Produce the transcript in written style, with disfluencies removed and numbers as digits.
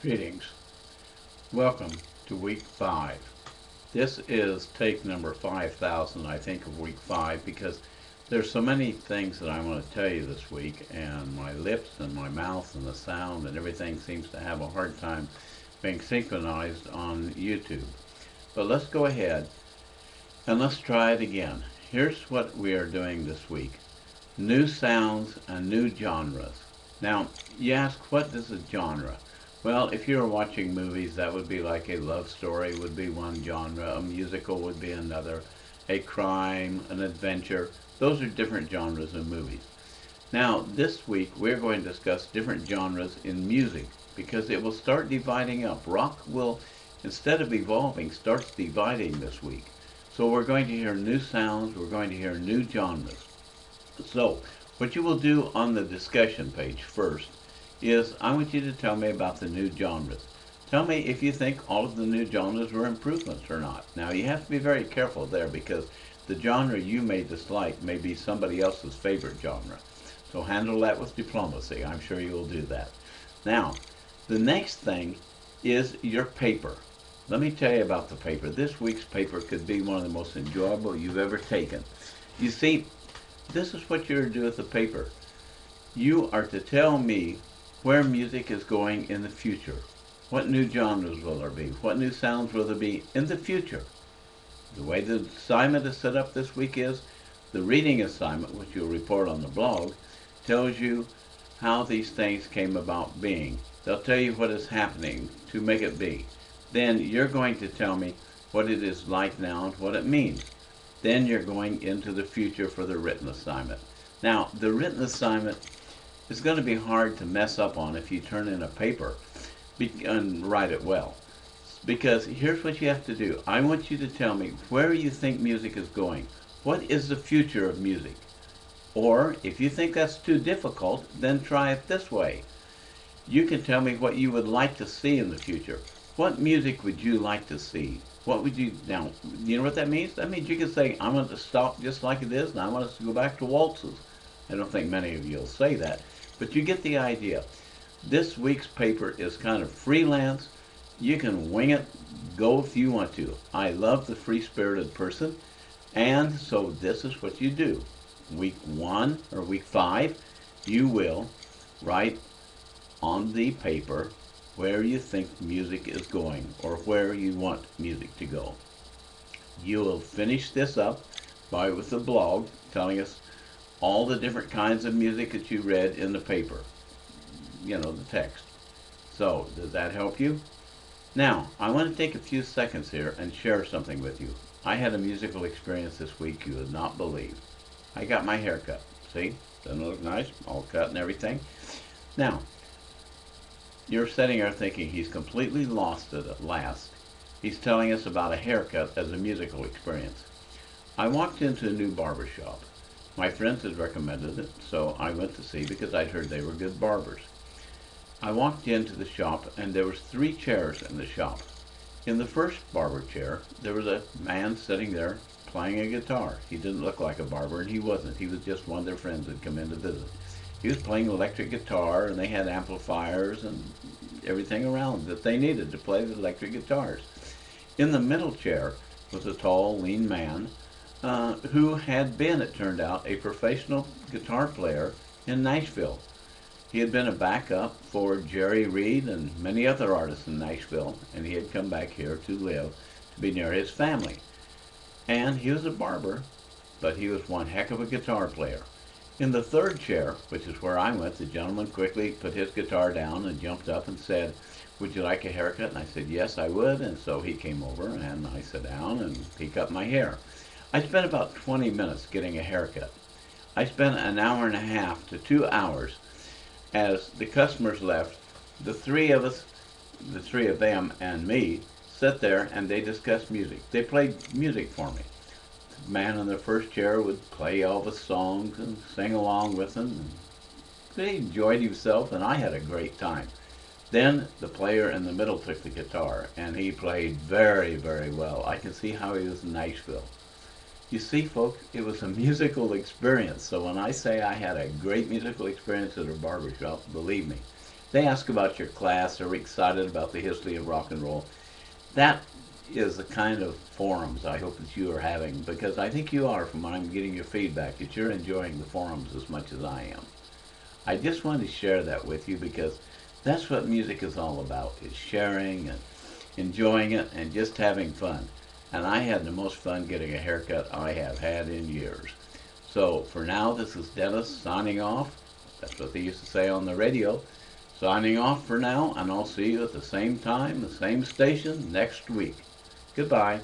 Greetings. Welcome to week 5. This is take number 5,000, I think, of week 5 because there's so many things that I want to tell you this week, and my lips and my mouth and the sound and everything seems to have a hard time being synchronized on YouTube. But let's go ahead and let's try it again. Here's what we are doing this week. New sounds and new genres. Now, you ask, what is a genre? Well, if you were watching movies, that would be like a love story would be one genre, a musical would be another, a crime, an adventure. Those are different genres of movies. Now, this week we're going to discuss different genres in music because it will start dividing up. Rock will, instead of evolving, starts dividing this week. So we're going to hear new sounds, we're going to hear new genres. So, what you will do on the discussion page first is I want you to tell me about the new genres. Tell me if you think all of the new genres were improvements or not. Now, you have to be very careful there because the genre you may dislike may be somebody else's favorite genre. So handle that with diplomacy. I'm sure you will do that. Now, the next thing is your paper. Let me tell you about the paper. This week's paper could be one of the most enjoyable you've ever taken. You see, this is what you're to do with the paper. You are to tell me where music is going in the future. What new genres will there be? What new sounds will there be in the future? The way the assignment is set up this week is the reading assignment, which you'll report on the blog, tells you how these things came about being. They'll tell you what is happening to make it be. Then you're going to tell me what it is like now and what it means. Then you're going into the future for the written assignment. Now, the written assignment is going to be hard to mess up on if you turn in a paper and write it well. Because here's what you have to do. I want you to tell me where you think music is going. What is the future of music? Or if you think that's too difficult, then try it this way. You can tell me what you would like to see in the future. What music would you like to see? What would you, now, you know what that means? That means you can say, I want it to stop just like it is, and I want us to go back to waltzes. I don't think many of you will say that, but you get the idea. This week's paper is kind of freelance. You can wing it, go if you want to. I love the free-spirited person, and so this is what you do. Week 1 or week 5, you will write on the paper where you think music is going or where you want music to go. You will finish this up with a blog telling us all the different kinds of music that you read in the paper. You know, the text. So, does that help you? Now, I want to take a few seconds here and share something with you. I had a musical experience this week you would not believe. I got my hair cut. See? Doesn't it look nice? All cut and everything. Now, you're sitting there thinking he's completely lost it at last. He's telling us about a haircut as a musical experience. I walked into a new barber shop. My friends had recommended it, so I went to see because I'd heard they were good barbers. I walked into the shop and there was 3 chairs in the shop. In the first barber chair, there was a man sitting there playing a guitar. He didn't look like a barber, and he wasn't. He was just one of their friends that had come in to visit. He was playing electric guitar, and they had amplifiers and everything around that they needed to play the electric guitars. In the middle chair was a tall, lean man who had been, it turned out, a professional guitar player in Nashville. He had been a backup for Jerry Reed and many other artists in Nashville, and he had come back here to live, to be near his family. And he was a barber, but he was one heck of a guitar player. In the third chair, which is where I went, the gentleman quickly put his guitar down and jumped up and said, "Would you like a haircut?" And I said, "Yes, I would." And so he came over and I sat down and he cut my hair. I spent about 20 minutes getting a haircut. I spent an hour and a half to 2 hours. As the customers left, the 3 of us, the 3 of them and me, sat there and they discussed music. They played music for me. The man in the first chair would play Elvis songs and sing along with them. He enjoyed himself and I had a great time. Then the player in the middle took the guitar and he played very, very well. I can see how he was in Nashville. You see, folks, it was a musical experience. So when I say I had a great musical experience at a barbershop, believe me. They ask about your class. They're excited about the history of rock and roll. That is the kind of forums I hope that you are having, because I think you are, from what I'm getting your feedback, that you're enjoying the forums as much as I am. I just wanted to share that with you because that's what music is all about, is sharing and enjoying it and just having fun. And I had the most fun getting a haircut I have had in years. So for now, this is Dennis signing off. That's what they used to say on the radio. Signing off for now, and I'll see you at the same time, the same station next week. Goodbye.